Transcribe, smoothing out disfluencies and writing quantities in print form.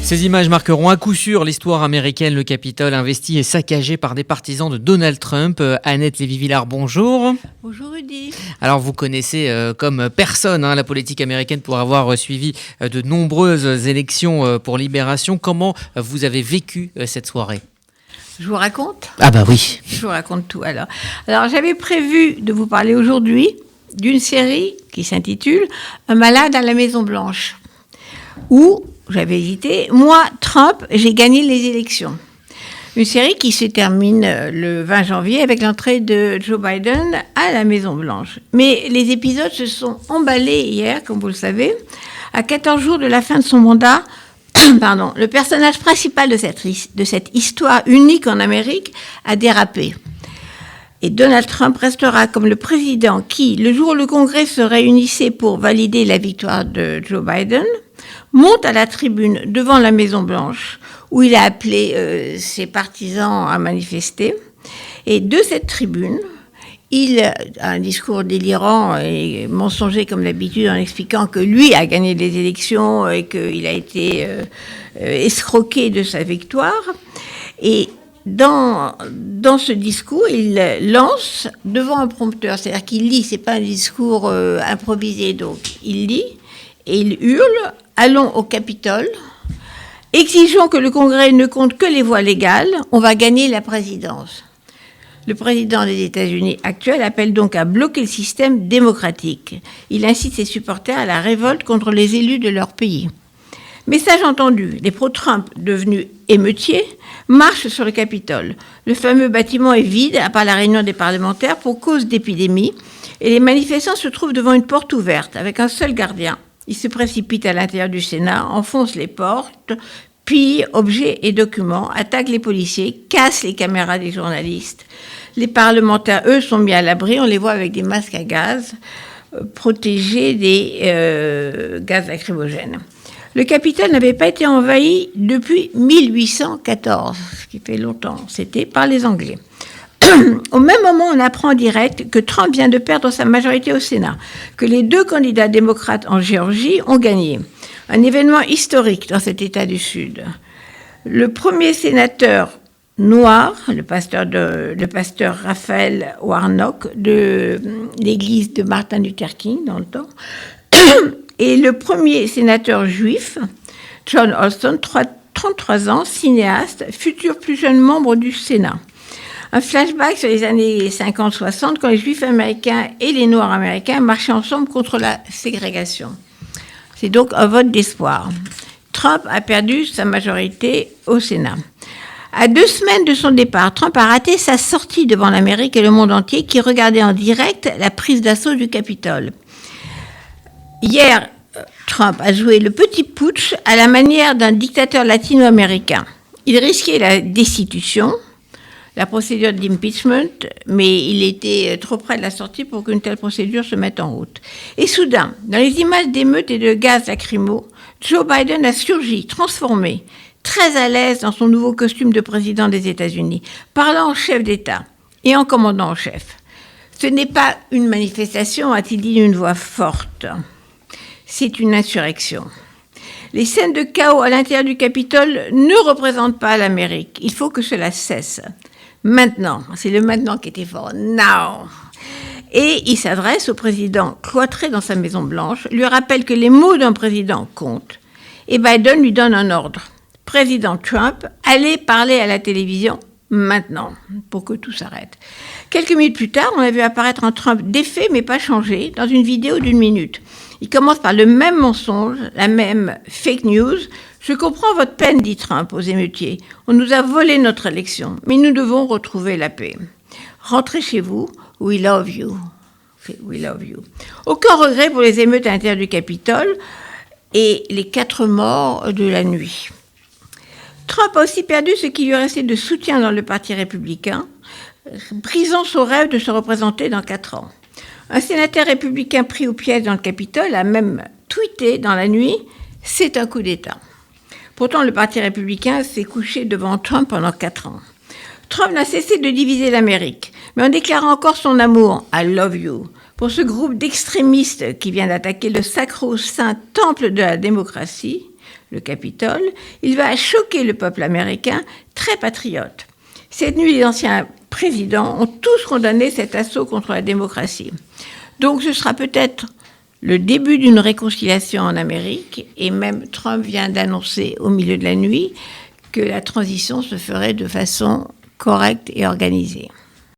Ces images marqueront à coup sûr l'histoire américaine, le Capitole investi et saccagé par des partisans de Donald Trump. Annette Lévy-Villard, bonjour. Bonjour Rudy. Alors vous connaissez comme personne la politique américaine pour avoir suivi de nombreuses élections pour Libération. Comment vous avez vécu cette soirée ? Je vous raconte ? Ah bah oui. Je vous raconte tout alors. Alors j'avais prévu de vous parler aujourd'hui d'une série qui s'intitule « Un malade à la Maison Blanche » où j'avais hésité. Moi, Trump, j'ai gagné les élections. Une série qui se termine le 20 janvier avec l'entrée de Joe Biden à la Maison-Blanche. Mais les épisodes se sont emballés hier, comme vous le savez. À 14 jours de la fin de son mandat, le personnage principal de cette histoire unique en Amérique a dérapé. Et Donald Trump restera comme le président qui, le jour où le Congrès se réunissait pour valider la victoire de Joe Biden, monte à la tribune devant la Maison-Blanche, où il a appelé ses partisans à manifester. Et de cette tribune, il a un discours délirant et mensonger comme d'habitude en expliquant que lui a gagné les élections et qu'il a été escroqué de sa victoire. Et dans ce discours, il lance devant un prompteur, c'est-à-dire qu'il lit, c'est pas un discours improvisé, donc il lit et il hurle « Allons au Capitole, exigeons que le Congrès ne compte que les voix légales, on va gagner la présidence ». Le président des États-Unis actuel appelle donc à bloquer le système démocratique. Il incite ses supporters à la révolte contre les élus de leur pays. Message entendu, les pro-Trump devenus émeutiers marchent sur le Capitole. Le fameux bâtiment est vide, à part la réunion des parlementaires, pour cause d'épidémie, et les manifestants se trouvent devant une porte ouverte, avec un seul gardien. Ils se précipitent à l'intérieur du Sénat, enfoncent les portes, pillent objets et documents, attaquent les policiers, cassent les caméras des journalistes. Les parlementaires, eux, sont mis à l'abri, on les voit avec des masques à gaz, protégés des gaz lacrymogènes. Le Capitole n'avait pas été envahi depuis 1814, ce qui fait longtemps, c'était par les Anglais. Au même moment, on apprend en direct que Trump vient de perdre sa majorité au Sénat, que les deux candidats démocrates en Géorgie ont gagné. Un événement historique dans cet État du Sud. Le premier sénateur noir, le pasteur Raphaël Warnock de l'église de Martin Luther King dans le temps, et le premier sénateur juif, John Alston, 33 ans, cinéaste, futur plus jeune membre du Sénat. Un flashback sur les années 50-60, quand les Juifs américains et les Noirs américains marchaient ensemble contre la ségrégation. C'est donc un vote d'espoir. Trump a perdu sa majorité au Sénat. À 2 semaines de son départ, Trump a raté sa sortie devant l'Amérique et le monde entier qui regardait en direct la prise d'assaut du Capitole. Hier, Trump a joué le petit putsch à la manière d'un dictateur latino-américain. Il risquait la destitution, la procédure d'impeachment, mais il était trop près de la sortie pour qu'une telle procédure se mette en route. Et soudain, dans les images d'émeutes et de gaz lacrymo, Joe Biden a surgi, transformé, très à l'aise dans son nouveau costume de président des États-Unis, parlant en chef d'État et en commandant en chef. Ce n'est pas une manifestation, a-t-il dit d'une voix forte. C'est une insurrection. Les scènes de chaos à l'intérieur du Capitole ne représentent pas l'Amérique. Il faut que cela cesse. Maintenant, c'est le maintenant qui était fort. Now. Et il s'adresse au président cloîtré dans sa Maison-Blanche, lui rappelle que les mots d'un président comptent. Et Biden lui donne un ordre. Président Trump, allez parler à la télévision maintenant, pour que tout s'arrête. Quelques minutes plus tard, on a vu apparaître un Trump défait mais pas changé dans une vidéo d'1 minute. Il commence par le même mensonge, la même fake news. Je comprends votre peine, dit Trump aux émeutiers. On nous a volé notre élection, mais nous devons retrouver la paix. Rentrez chez vous, we love you. We love you. Aucun regret pour les émeutes à l'intérieur du Capitole et les 4 morts de la nuit. Trump a aussi perdu ce qui lui restait de soutien dans le Parti républicain, brisant son rêve de se représenter dans 4 ans. Un sénateur républicain pris au piège dans le Capitole a même tweeté dans la nuit « C'est un coup d'État ». Pourtant, le Parti républicain s'est couché devant Trump pendant 4 ans. Trump n'a cessé de diviser l'Amérique, mais en déclarant encore son amour « I love you » pour ce groupe d'extrémistes qui vient d'attaquer le sacro-saint temple de la démocratie, le Capitole, il va choquer le peuple américain, très patriote. Cette nuit, les anciens présidents ont tous condamné cet assaut contre la démocratie. Donc ce sera peut-être le début d'une réconciliation en Amérique, et même Trump vient d'annoncer au milieu de la nuit que la transition se ferait de façon correcte et organisée.